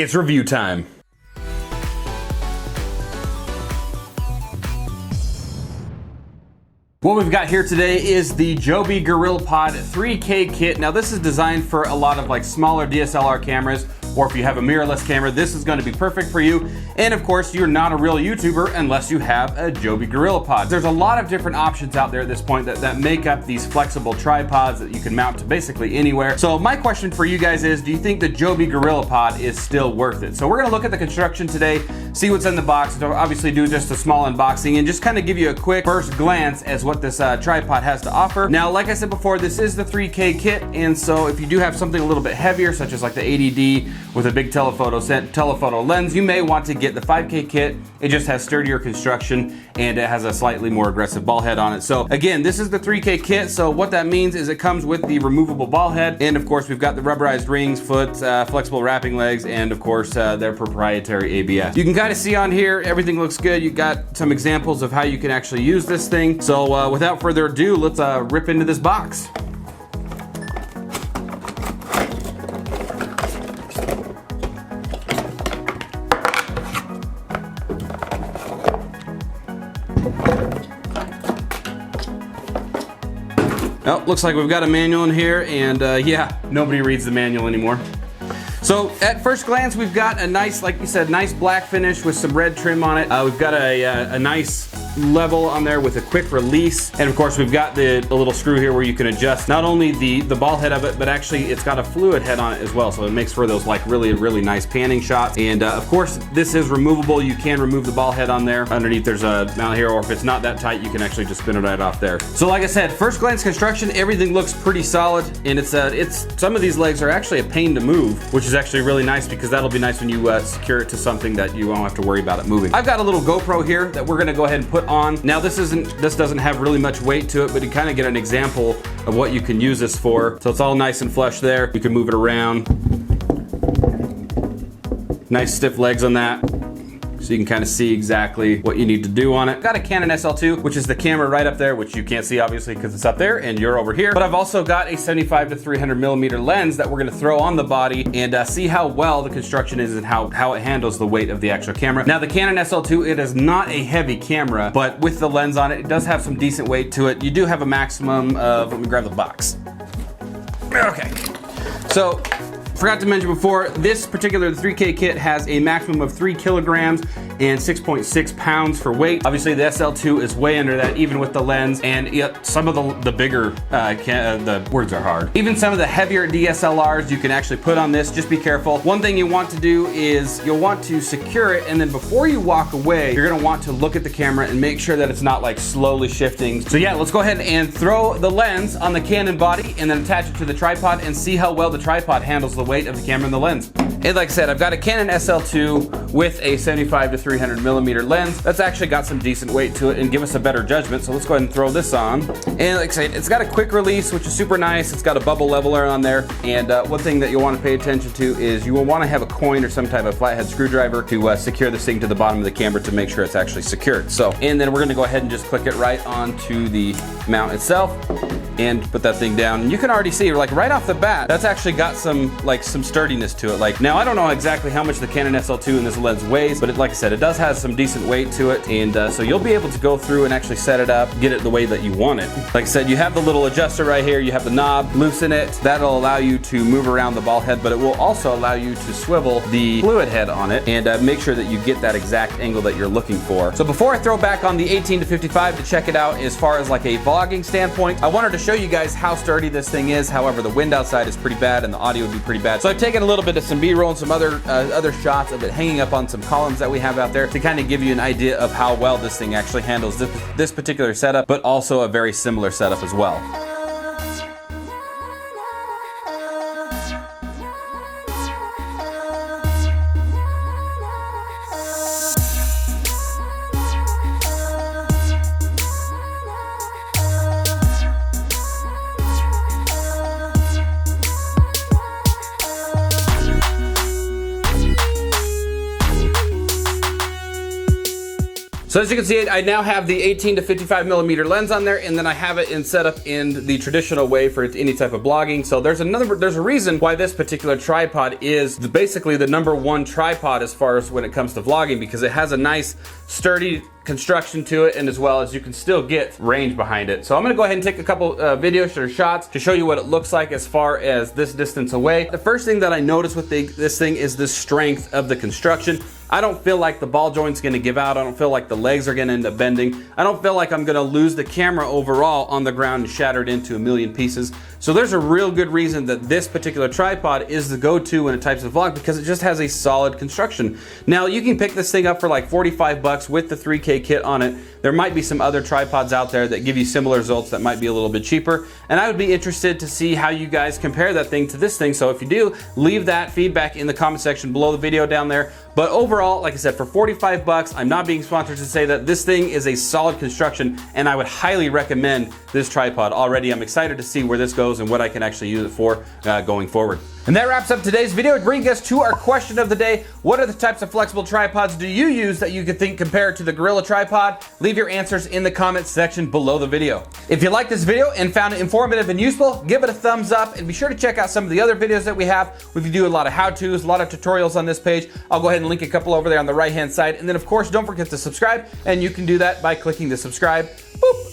It's review time. What we've got here today is the Joby Gorillapod 3K kit. Now this is designed for a lot of like smaller DSLR cameras, or if you have a mirrorless camera, this is going to be perfect for you. And of course, you're not a real YouTuber unless you have a Joby Gorillapod. There's a lot of different options out there at this point that make up these flexible tripods that you can mount to basically anywhere. So my question for you guys is, do you think the Joby Gorillapod is still worth it? So we're gonna look at the construction today, see what's in the box, obviously do just a small unboxing and just kind of give you a quick first glance as what this tripod has to offer. Now, like I said before, this is the 3K kit, and so if you do have something a little bit heavier, such as like the 80D with a big telephoto lens, you may want to get the 5K kit. It just has sturdier construction and it has a slightly more aggressive ball head on it. So again, this is the 3K kit. So what that means is it comes with the removable ball head, and of course we've got the rubberized rings, foot, flexible wrapping legs, and of course their proprietary ABS. You can kind of see on here, everything looks good. You got some examples of how you can actually use this thing. So without further ado, let's rip into this box. Oh, looks like we've got a manual in here, and yeah, nobody reads the manual anymore. So at first glance, we've got a nice, like you said, nice black finish with some red trim on it. We've got a nice level on there with a quick release, and of course we've got the little screw here where you can adjust not only the ball head of it, but actually it's got a fluid head on it as well, so it makes for those like really nice panning shots. And of course this is removable. You can remove the ball head on there. Underneath there's a mount here, or if it's not that tight, you can actually just spin it right off there. So like I said, first glance construction, everything looks pretty solid, and it's some of these legs are actually a pain to move, which is actually really nice because that'll be nice when you secure it to something that you won't have to worry about it moving. I've got a little GoPro here that we're gonna go ahead and put on. Now this doesn't have really much weight to it, but you kind of get an example of what you can use this for. So it's all nice and flush there. You can move it around. Nice stiff legs on that, so you can kind of see exactly what you need to do on it. Got a Canon SL2, which is the camera right up there, which you can't see obviously because it's up there and you're over here. But I've also got a 75 to 300 millimeter lens that we're gonna throw on the body and see how well the construction is and how it handles the weight of the actual camera. Now the Canon SL2, it is not a heavy camera, but with the lens on it, it does have some decent weight to it. You do have a maximum of, let me grab the box. Okay, so forgot to mention before, this particular 3K kit has a maximum of 3 kilograms and 6.6 pounds for weight. Obviously the SL2 is way under that, even with the lens, and some of the bigger, the words are hard. Even some of the heavier DSLRs you can actually put on this. Just be careful. One thing you want to do is you'll want to secure it, and then before you walk away, you're gonna want to look at the camera and make sure that it's not like slowly shifting. So yeah, let's go ahead and throw the lens on the Canon body and then attach it to the tripod and see how well the tripod handles the weight of the camera and the lens. And like I said, I've got a Canon SL2 with a 75 to 300 millimeter lens. That's actually got some decent weight to it and give us a better judgment. So let's go ahead and throw this on. And like I said, it's got a quick release, which is super nice. It's got a bubble leveler on there. And one thing that you'll want to pay attention to is you will want to have a coin or some type of flathead screwdriver to secure this thing to the bottom of the camera to make sure it's actually secured. So, and then we're going to go ahead and just click it right onto the mount itself and put that thing down. And you can already see, like right off the bat, that's actually got some sturdiness to it. Like, now I don't know exactly how much the Canon SL2 in this lens weighs, but like I said, it does have some decent weight to it, and so you'll be able to go through and actually set it up, get it the way that you want it. Like I said, you have the little adjuster right here, you have the knob, loosen it. That'll allow you to move around the ball head, but it will also allow you to swivel the fluid head on it and make sure that you get that exact angle that you're looking for. So before I throw back on the 18 to 55 to check it out as far as like a vlogging standpoint, I wanted to show you guys how sturdy this thing is. However, the wind outside is pretty bad and the audio would be pretty bad. So I've taken a little bit of some B-roll and some other shots of it hanging up on some columns that we have out there to kind of give you an idea of how well this thing actually handles this particular setup, but also a very similar setup as well. So as you can see, I now have the 18 to 55 millimeter lens on there, and then I have it set up in the traditional way for any type of blogging. So there's a reason why this particular tripod is basically the #1 tripod as far as when it comes to vlogging, because it has a nice sturdy construction to it, and as well as you can still get range behind it. So I'm gonna go ahead and take a couple videos or shots to show you what it looks like as far as this distance away. The first thing that I noticed with this thing is the strength of the construction. I don't feel like the ball joint's gonna give out. I don't feel like the legs are gonna end up bending. I don't feel like I'm gonna lose the camera overall on the ground and shatter it into a million pieces. So there's a real good reason that this particular tripod is the go-to when it types of vlog, because it just has a solid construction. Now you can pick this thing up for like 45 bucks with the 3K kit on it. There might be some other tripods out there that give you similar results that might be a little bit cheaper, and I would be interested to see how you guys compare that thing to this thing. So if you do, leave that feedback in the comment section below the video down there. But overall, like I said, for 45 bucks, I'm not being sponsored to say that this thing is a solid construction, and I would highly recommend this tripod. Already, I'm excited to see where this goes and what I can actually use it for going forward. And that wraps up today's video, bringing us to our question of the day. What are the types of flexible tripods do you use that you could think compare to the Gorilla tripod? Leave your answers in the comments section below the video. If you liked this video and found it informative and useful, give it a thumbs up, and be sure to check out some of the other videos that we have. We do a lot of how-tos, a lot of tutorials on this page. I'll go ahead and link a couple over there on the right-hand side. And then of course, don't forget to subscribe, and you can do that by clicking the subscribe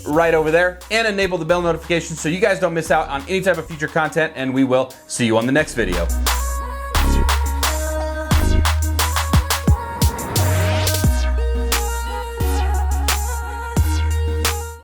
right over there, and enable the bell notifications so you guys don't miss out on any type of future content, and we will see you on the next video.